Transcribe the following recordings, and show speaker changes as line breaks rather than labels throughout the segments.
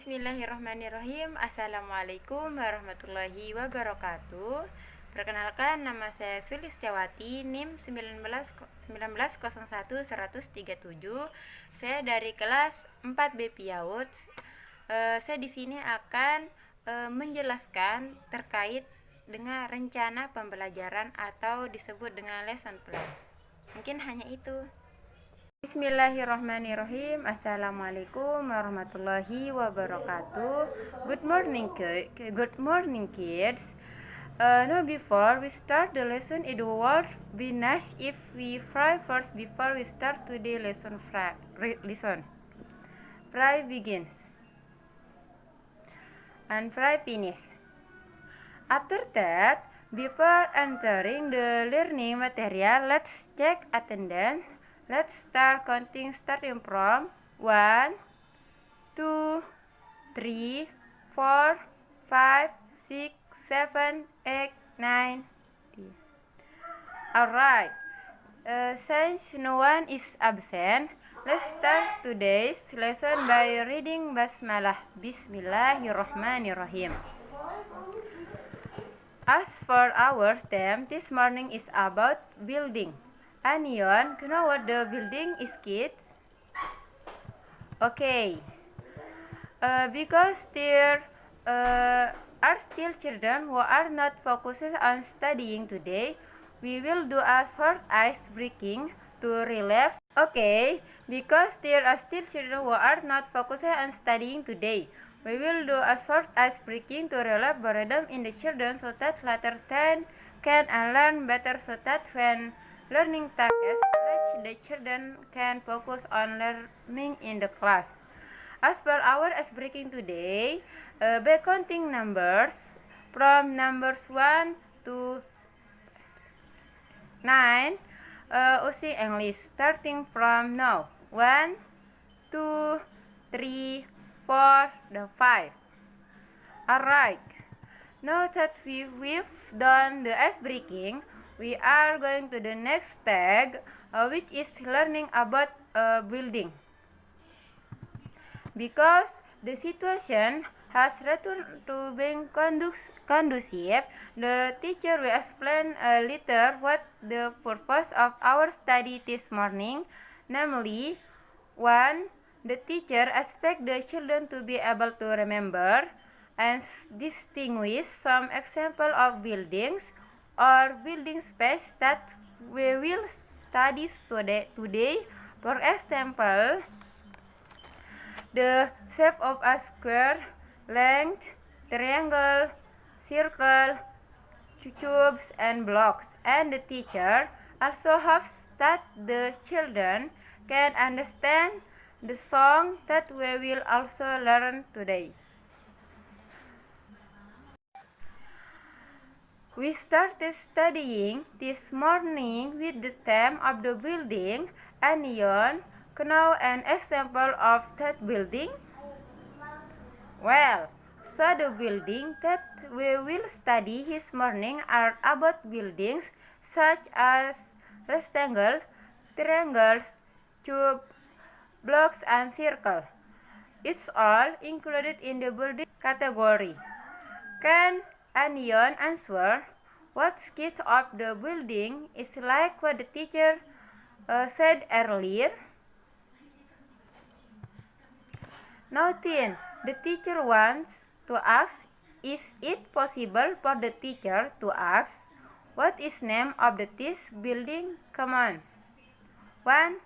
Bismillahirrahmanirrahim. Assalamualaikum warahmatullahi wabarakatuh. Perkenalkan, nama saya Sulistiawati, NIM 1901-137. Saya dari kelas 4B PIAUD. Saya di sini akan menjelaskan terkait dengan rencana pembelajaran atau disebut dengan lesson plan. Mungkin hanya itu. Bismillahirrahmanirrahim. Assalamualaikum warahmatullahi wabarakatuh. Good morning kids. Now before we start the lesson, it would be nice if we pray first before we start today lesson. Pray begins and pray finish. After that, before entering the learning material, let's check attendance. Let's start counting starting from 1, 2, 3, 4, 5, 6, 7, 8, 9, 10. Alright, since no one is absent, let's start today's lesson by reading Basmalah. Bismillahirrahmanirrahim. As for our theme, this morning is about building. Anion, you know what the building is, kids? Okay. Because there are still children who are not focused on studying today, we will do a short ice breaking to relieve. Okay. Because there are still children who are not focused on studying today, we will do a short ice breaking to relieve boredom in the children so that later can learn better, so that when learning tasks, the children can focus on learning in the class. As per our ice breaking today, by counting numbers from numbers 1 to 9, using English, starting from now. 1, 2, 3, 4, 5. Alright. Now that we've done the ice breaking, we are going to the next tag, which is learning about building. Because the situation has returned to being conducive, the teacher will explain later what the purpose of our study this morning. Namely, 1. The teacher expects the children to be able to remember and distinguish some example of buildings or building space that we will study today. For example, the shape of a square, length, triangle, circle, cubes, and blocks. And the teacher also hopes that the children can understand the song that we will also learn today. We started studying this morning with the theme of the building. Anion, know an example of that building? Well, so the building that we will study this morning are about buildings such as rectangle, triangles, cube, blocks, and circle. It's all included in the building category. Can Anion answer what sketch of the building is like what the teacher said earlier? Now then, the teacher wants to ask, is it possible for the teacher to ask, what is name of this building? Come on. 1.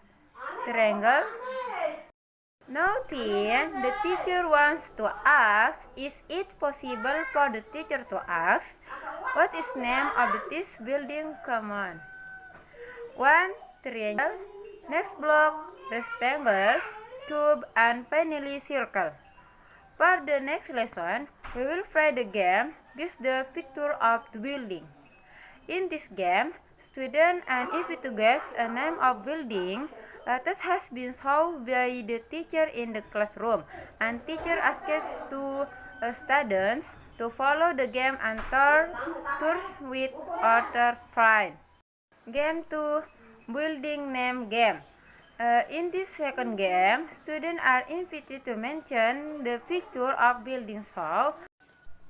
Triangle. Now then, the teacher wants to ask, is it possible for the teacher to ask, what is name of this building? Come on. 1. Triangle. Next block, rectangle, cube, and finally circle. For the next lesson, we will play the game with the picture of the building. In this game, students are invited to guess a name of building that has been shown by the teacher in the classroom, and teacher asks to students to follow the game and tours with other friends. Game 2, building name game. In this second game, students are invited to mention the picture of building solved.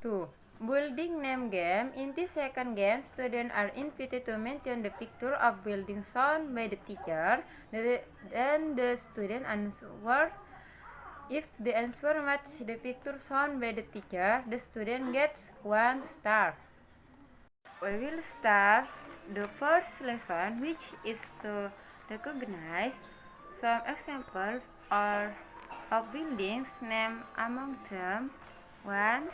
2. Building name game. In this second game, students are invited to mention the picture of building shown by the teacher. Then the student answer. If the answer matches the picture shown by the teacher, the student gets 1 star. We will start the first lesson, which is to recognize some examples of buildings. Name among them one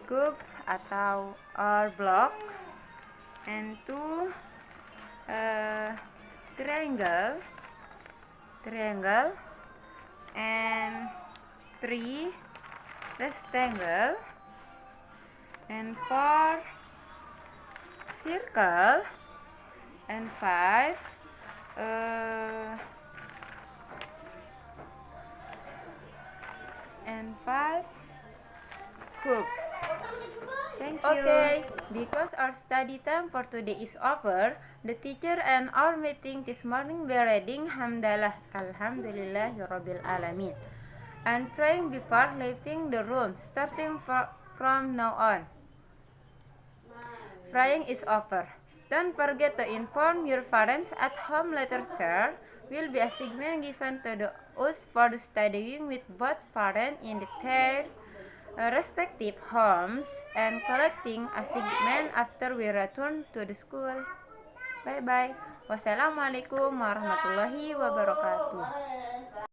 cube atau block, and two triangle, and three rectangle, and four circle, and five cube. Thank you. Okay, because our study time for today is over, the teacher and our meeting this morning by reading Hamdalah Alhamdulillahirabbil alamin and praying before leaving the room. Starting from now on, praying is over. Don't forget to inform your parents at home. Later will be a segment given to us for the studying with both parents in their respective homes and collecting a segment after we return to the school. Bye bye. Wassalamualaikum warahmatullahi wabarakatuh.